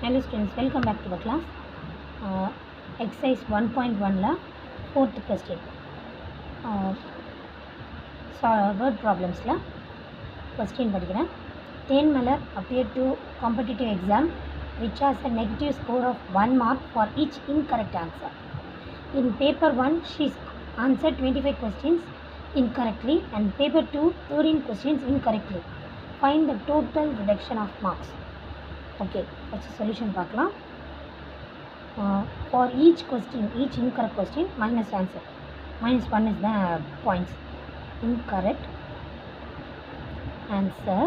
Hello students, welcome back to the class. Exercise 1.1 la 4th question. Word problems la question படிக்கிறேன். Tenmalar appeared to competitive exam which has a negative score of 1 mark for each incorrect answer. In paper 1 she answered 25 questions incorrectly and paper 2 13 questions incorrectly. Find the total reduction of marks. Okay, first solution பார்க்கலாம். For each question, each incorrect question minus answer. Minus 1 is the points. Incorrect answer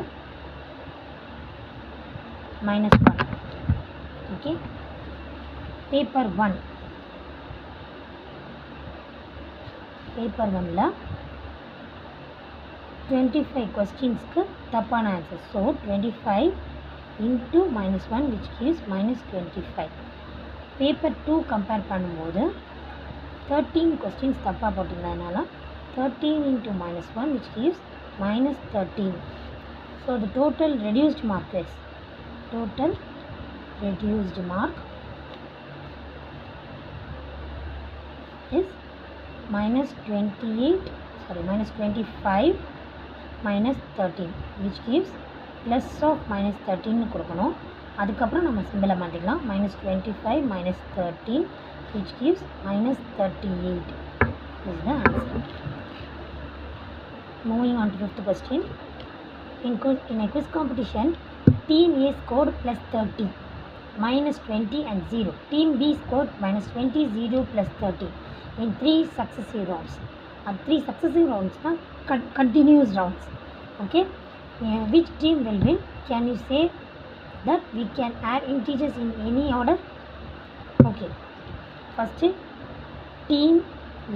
minus 1. Okay. Paper 1. Paper 1 la 25 questions ku தப்பான answer. So 25 into minus 1 which gives minus 25. Paper 2 compare பண்ணும்போது 13 questions தப்பா போட்டிருந்ததுனால 13 into minus 1 which gives minus 13. So the total reduced mark is minus 25 minus 13 which gives plus of minus 13 கொடுக்கணும். அதுக்கப்புறம் நம்ம சிம்பிளை மாற்றிக்கலாம். minus 25 minus 13 which gives minus 38 is the answer. Moving on to 5th question. In a quiz competition, team A scored plus 30, minus 20 and 0. Team B scored minus 20, 0 plus 30 in 3 successive rounds. 3 successive rounds are continuous rounds. Okay. Which team will win? Can you say that we can add integers in any order? Okay. First, team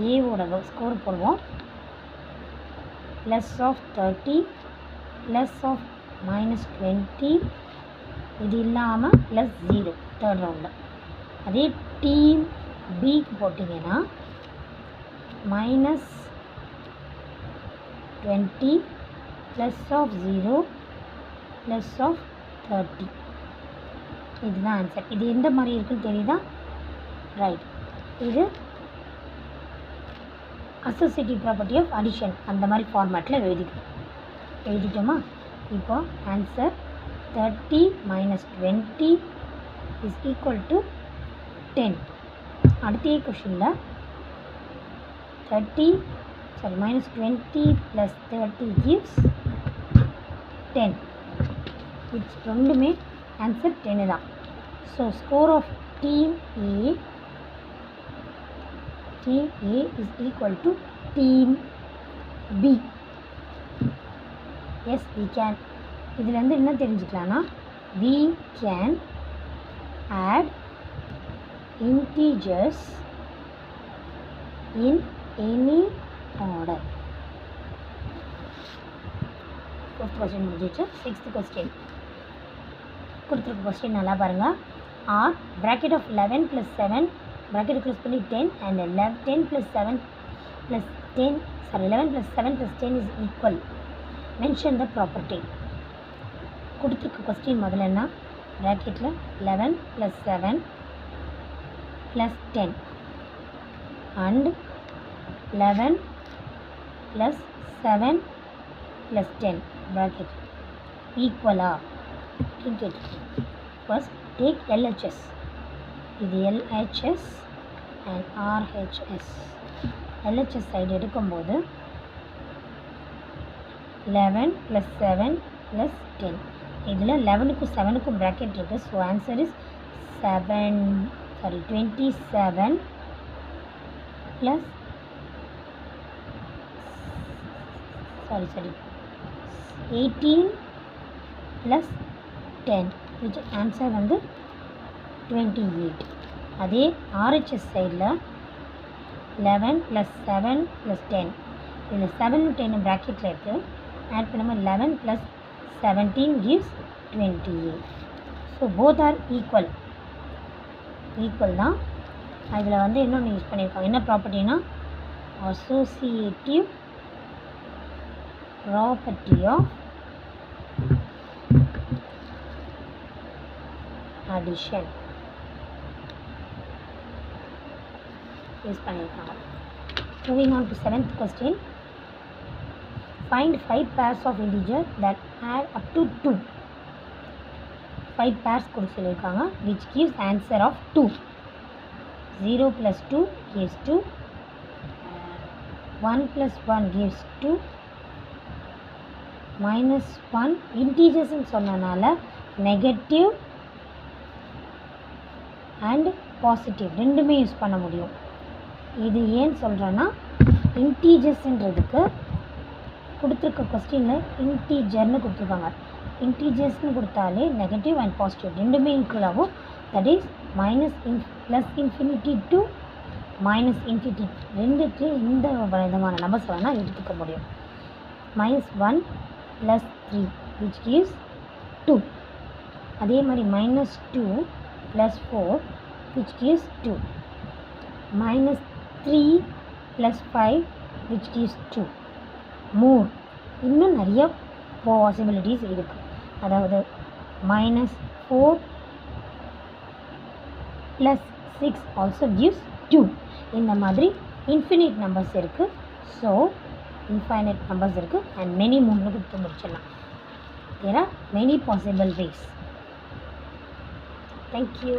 A oda score போடுவோம். Plus of 30, plus of minus 20, இது இல்லாம plus 0 third round. அதே team B க்கு போட்டிங்கன்னா minus 20, plus of 0, plus of 30. இதுதான் answer. இது எந்த மாதிரி இருக்குன்னு தெரியுதா? ரைட். இது அசோசியேட்டிவ் ப்ராப்பர்ட்டி ஆஃப் அடிஷன் அந்த மாதிரி ஃபார்மேட்டில் எழுதிட்டோமா? இப்போ answer 30 minus 20 is equal to 10. அடுத்த கொஷினில் minus 20 plus 30 gives 10. It's ரெண்டுமே ஆன்சர் 10 தான். So score of team A is equal to team B. Yes, we can. இதிலேருந்து என்ன தெரிஞ்சுக்கலாம்னா we can add integers in any order. 5th question முடிஞ்சிச்சு. 6th question கொடுத்துருக்க question நல்லா பாருங்கள். R bracket of 11 plus 7 bracket close பண்ணி 10 and 10 plus 7 plus 10 11 plus 7 plus 10 is equal. Mention the property. கொடுத்துருக்க question முதல்ல என்ன? bracketல 11 plus 7 plus 10 and 11 plus 7 plus 10 bracket equal ah? First take LHS. இது LHS and RHS. LHS side எடுக்கும்போது 11 plus 7 plus 10. இதில் 11க்கும் 7க்கும் bracket இருக்குது. So answer is 27 plus 18 plus 10 which answer வந்து 28. அதே RHS சைடில் 11 plus 7 plus 10. இதில் 7 10 ப்ராக்கெட்டில் இருக்குது. ஆட் பண்ணும்போது 11 plus 17 gives 28. So both are equal தான். அதில் வந்து இன்னொன்று யூஸ் பண்ணியிருக்காங்க. என்ன ப்ராப்பர்ட்டினா அசோசியேட்டிவ் ப்ராப்பர்ட்டி ஆஃப் addition யூஸ் பண்ணியிருக்காங்க. Moving on to 7th question. Find 5 pairs of integer that add up to 2. 5 pairs கொடுக்க சொல்லியிருக்காங்க which gives answer of 2. 0 plus 2 gives 2. 1 plus 1 gives 2. minus 1 integers சொன்னனால negative and positive ரெண்டுமே use பண்ண முடியும். இது ஏன் சொல்கிறேன்னா இன்டீஜர்ஸ்ன்றதுக்கு கொடுத்துருக்க கொஸ்டினில் இன்டீஜர்னு கொடுத்துருக்காங்க. இன்டீஜர்ஸ்னு கொடுத்தாலே நெகட்டிவ் அண்ட் பாசிட்டிவ் ரெண்டுமே ஈக்குவல் ஆகும். That is plus infinity to minus infinity ரெண்டுத்துலேயும் எந்த விதமான நம்பர்ஸ் வேணால் எடுத்துக்க முடியும். -1 + 3 which gives 2. அதே மாதிரி -2 + 4 which gives 2. -3 + 5 which gives 2. more இன்னும் நிறைய பாசிபிலிட்டிஸ் இருக்குது. அதாவது -4 + 6 also gives 2. இந்த மாதிரி இன்ஃபினிட் நம்பர்ஸ் இருக்குது. ஸோ infinite numbers இருக்குது and many more கொடுத்து முடிச்சிடலாம். There are many possible ways. Thank you.